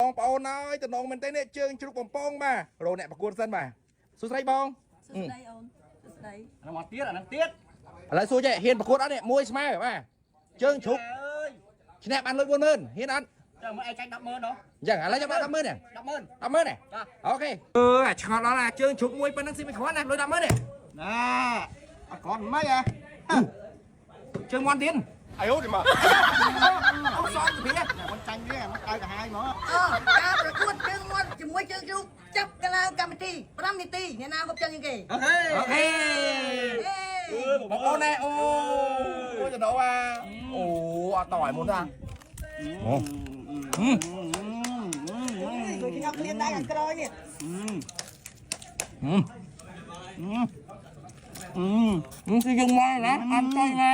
បងប្អូនហើយតំណងមែនទេនេះជើងជ្រុកបំពងបាទរោអ្នកប្រកួតសិនបាទសួស្ដីបងសួស្ដីអូនសួស្ដីអាមកទៀតអានឹងទៀតឥឡូវសួរចេះហ៊ានប្រកួតអត់នេះមួយស្មើបាទជើងជ្រុកឈ្នះបានលុយ40000ហ៊ានអត់ចាំមើលឯងចាញ់100000ហ៎អញ្ចឹងឥឡូវចាំ100000នេះ100000នេះអូខេអាឆ្ងល់ដល់អាជើងជ្រុកមួយប៉ុណ្ណឹងស៊ីមិនគ្រាន់ណាលុយ100000នេះណាអត់គ្រាន់មិនហ៎ជើងមន់ទៀតអាយុនេះមកអូសងពីមិនចាញ់ទេមិនឲ្យកាហាយមកការប្រកួតជើងមាត់ជាមួយជើងជ្រូកចាប់កន្លងកម្មវិធី5នាទីអ្នកណាមកចឹងជាងគេអូខេបងប្អូនណែអូចដោអូអត់តឲ្យមុនតាដូចខ្ញុំឃ្លានដៃអត់ក្រោយនេះគឺយើងមកណាអត់ទៅណា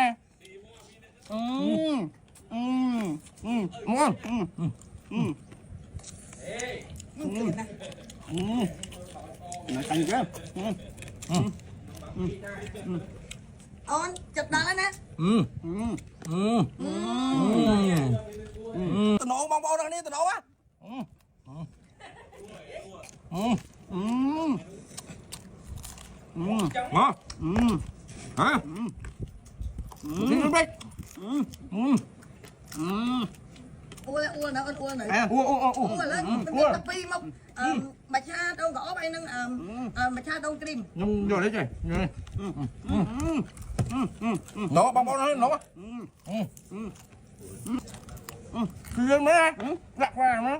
មកណាចាញ់ទេអូនចាប់ដល់ហើយណាតំណងបងប្អូនទាំងនេះតំណងមកហ៎នេះបេកអួលណាអូនអួលណាអូឡើងទៅពីមកមច្ឆាដងក្អបអីហ្នឹងមច្ឆាដងគ្រីមខ្ញុំយកនេះចេះណូបងប្អូនណូគឺយើងមើលដាក់ខ្លាំងណា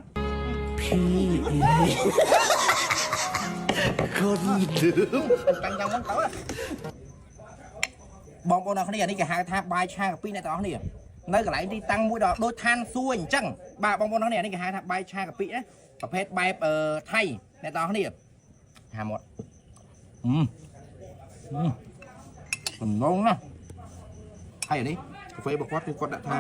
កូនឌឺចាញ់យ៉ាងហ្នឹងទៅបងប្អូនអរគ្នានេះគេហៅថាបាយឆាកាពីអ្នកទាំងអស់គ្នានៅកន្លែងទីតាំងមួយដល់ដូចឋានសួគ៌អញ្ចឹងបាទបងប្អូនអរគ្នានេះគេហៅថាបាយឆាកាពីណាប្រភេទបែបថៃអ្នកទាំងអស់គ្នាហាមាត់សំណងណាហើយនេះកាហ្វេរបស់គាត់គឺគាត់ដាក់ថា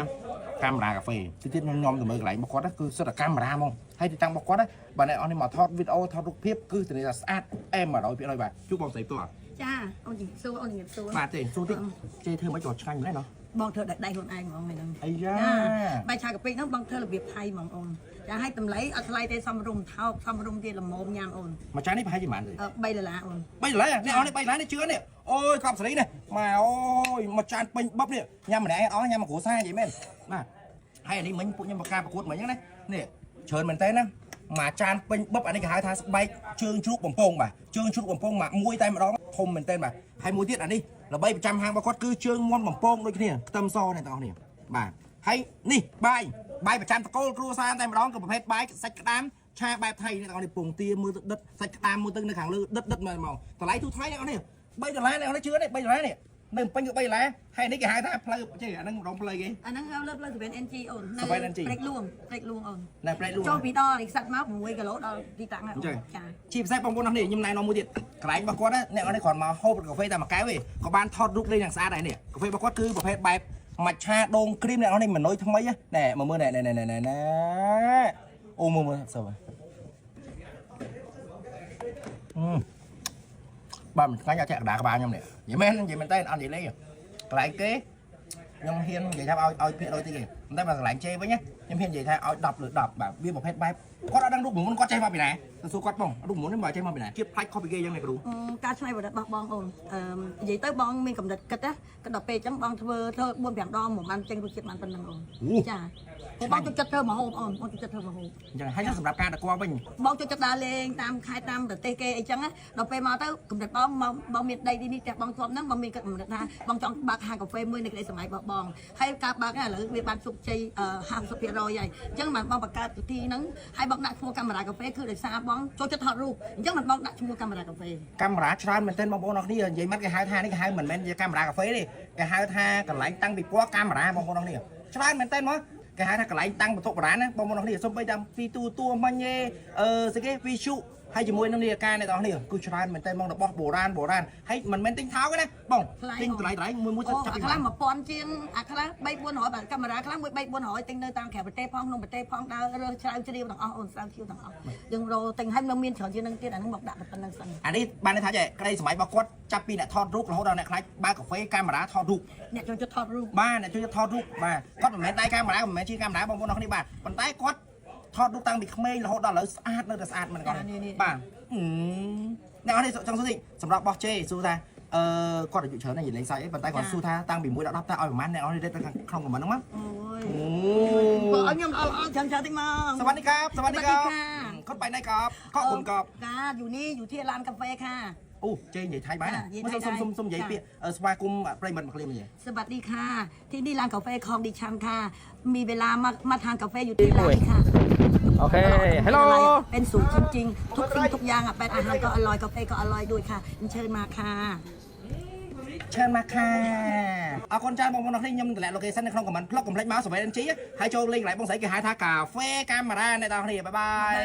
កាមេរ៉ាកាហ្វេទីទៀតខ្ញុំទៅមើលកន្លែងរបស់គាត់គឺសិតតែកាមេរ៉ាហ្មងហើយទីតាំងរបស់គាត់បាទអ្នកអស់នេះមកថតវីដេអូថតរូបភាពគឺធានាថាស្អាតអែម100%បាទជួបបងស្រីផ្ទាល់ចាអូនជំរាបសួរអូនជំរាបសួរបាទទេសួរតិចជេធ្វើមិនក៏ឆ្ងាញ់ម្ល៉េះណោះបងធ្វើដៃខ្លួនឯងហ្មងហ្នឹងអាយ៉ាបាយឆាកាពីហ្នឹងបងធ្វើរបៀបថៃហ្មងអូនចាឲ្យតម្លៃអត់ថ្លៃទេសមរម្យថោកសមរម្យទៀតល្មមញ៉ាំអូនមួយចាននេះប្រហែលជាប៉ុន្មានទេ$3អូន$3នេះអស់នេះ$3នេះជឿនេះអូយកប់សេរីនេះម៉ែអូយមួយចានពេញបឹបនេះញ៉ាំម្នាក់អស់ញ៉ាំមួយគ្រួសារនិយាយមែនបាទហើយអានេះមិញពួកខ្ញុំបកការប្រកួតមិញហ្នឹងណានេះច្រើនមែនតើណាមួយចានពេញបឹបអានេះគេហៅថាស្បែកជើងជ្រូកបំពងបាទជើងជ្រូកបំពងមួយតែម្ដងធំមែនតើបាទហើយមួយទៀតអានេះល្បីប្រចាំហាងរបស់គាត់គឺជើងមាន់បំពងដូចគ្នាខ្ទឹមសអ្នកទាំងអស់គ្នាបាទហើយនេះបាយប្រចាំតកូលគ្រួសារតែម្ដងក៏ប្រភេទបាយសាច់ក្តាមឆាបែបថៃអ្នកទាំងអស់នេះពងទាមើលដិតសាច់ក្តាមមើលទៅនៅខាងលើដិតមកតម្លៃទូថ្លៃអ្នកទាំងអស់នេះ$3អ្នកទាំងអស់នេះជឿទេ$3នេះនៅពេញគឺ$3ហើយនេះគេហៅថាផ្លូវចេះអាហ្នឹងម្ដងផ្លូវគេអាហ្នឹងហៅលើផ្លូវ 7NG អូននៅព្រែកលួងអូននៅព្រែកលួងចូលពីដល់រិះសាត់មក6គីឡូដល់ទីតាំងហើយចាជាពិសេសបងប្អូននេះខ្ញុំណែនាំមួយទៀតកន្លែងរបស់គាត់អ្នកនេះគ្រាន់មកហូបកាហ្វេតែមួយកែវទេក៏បានថតរូបលេងយ៉ាងស្អាតដែរនេះកាហ្វេរបស់គាត់គឺប្រភេទបែបម៉ាឆាដូងគ្រីមអ្នកនេះម៉ឺនុយថ្មីណែមើលណែអូមើលសើបាទមិនឆ្ងាញ់អត់ចាក់កដាក្បាលខ្ញុំនេះនិយាយមែនតើអត់និយាយលេងកន្លែងគេខ្ញុំហ៊ាននិយាយថាឲ្យភាគដូចទីគេតែបើកន្លែងជេវិញខ្ញុំហ៊ាននិយាយថាឲ្យ10លើ10បាទវាប្រភេទបែបគាត់អត់ដឹងរូបមន្តគាត់ចេះមកពីណាទៅសួរគាត់បងរូបមន្តនេះមកចេះមកពីណាជាផ្លាច់ខុសពីគេយ៉ាងណាគ្រូការឆ្នៃប្រឌិតរបស់បងអូននិយាយទៅបងមានកំណត់គិតណាគិតដល់ពេលអញ្ចឹងបងធ្វើ4-5ដងមិនបានចេញរសជាតិបានប៉ុណ្ណឹងអូនចាបងចូលចិត្តធ្វើម្ហូបអូនបងចូលចិត្តធ្វើម្ហូបអញ្ចឹងហើយសម្រាប់ការដឹកវិញបងចូលចិត្តដើរលេងតាមខេត្តតាមប្រទេសគេអីចឹងដល់ពេលមកទៅកំណត់បងមានដីទីនេះតែបងធ្លាប់ហ្នឹងបងមានគិតកំណត់ថាបងចង់បើកហាងកាហ្វេមួយនៅក្ដីសម័យរបស់បងហើយការបើកឥឡូវវាបានជោគជ័យ50%ហើយអញ្ចឹងបានបងបង្កើតទីហ្នឹងហើយបងដាក់ឈ្មោះកាមេរ៉ាកាហ្វេគឺដោយសារបងចូលចិត្តថតរូបអញ្ចឹងបងដាក់ឈ្មោះកាមេរ៉ាកាហ្វេកាមេរ៉ាច្រើនមែនទែនបងប្អូនអរគ្នានិយាយមកគេហៅថានេះគេហៅមិនមែនជាកាមេរ៉ាកាហ្វេទេគេហៅថាកន្លែងតាំងពិព័រណ៍កាមេរ៉ាបងប្អូនអរគ្នាច្រើនមែនទែនមកគេហៅថាកន្លែងតាំងបន្ទុកបុរាណណាបងប្អូនអរគ្នាសូម្បីតែពីតួមិញទេស្អីគេវីជូហើយជាមួយនឹងនាឡិកាអ្នកទាំងអស់នេះគឺច្រើនមែនតើបងរបស់បុរាណហើយមិនមែនទិញថោកទេណាបងទិញតម្លៃមួយចាប់ពីខ្លះ1000ជាងអាខ្លះ3-400បាទកាមេរ៉ាខ្លះមួយ3-400ទិញនៅតាមក្រៅប្រទេសផងក្នុងប្រទេសផងដើររើសឆ្លៅជ្រាវទាំងអស់អូនស្រាវជ្រាវទាំងអស់យើងរកទិញហើយនៅមានច្រើនជាងនឹងទៀតអាហ្នឹងមកដាក់ប៉ុណ្្នឹងសិនអានេះបានន័យថាចេះក្តីសម័យរបស់គាត់ចាប់ពីអ្នកថតរូបរហូតដល់អ្នកខ្លាចបើកកាហ្វេកាមេរ៉ាថតរូបអ្នកចូលចិត្តថតរូបបាទអ្នកចូលចិត្តថតរូបបាទគាត់មិនមែនដៃកាមេរ៉ាមិនមែនជាកាមេរ៉ាបងប្អូនអរគ្នាបាទប៉ុន្តែគាត់ ทอดลูกตังbị khmei là họ đó là sát nó là sát mình còn bà nào đây trong số gì sầm rọc bọc chê su ta con được chịu chớ này nhìn lấy sai bàn tay còn su tha tăng bị mũi đã đắp ta oi mát này nó đây không còn mắn lắm บอกเอาខ្ញុំเอาฉันชาติมา สวัสดีครับสวัสดีครับคนไปไหนครับข้อคุณครับ ค่ะอยู่นี่อยู่ที่ร้านกาแฟค่ะ โอ้เจใหญ่ไทยบ้านไม่ส้มใหญ่เปี้ยสปากุมปลายมันมาเรียนยัง สวัสดีค่ะ ที่นี่ร้านกาแฟคลองดิชันค่ะ มีเวลามาทานกาแฟอยู่ที่ร้านค่ะ โอเคฮัลโหล เป็นสูตรจริงๆ ทุกสิ่งทุกอย่างอ่ะเป็นอาหารก็อร่อยกาแฟก็อร่อยด้วยค่ะเชิญมาค่ะ เชิญมาค่ะเอาคนจ้าบองบองที่ยำแต่โลเคชั่นในคลองกับมันพลอกกับเล็กม้าสมัยนั้นชี้ให้โจลิงไหลบองใส่กี่หายทากาแฟกามาได้ในตาเรียบาย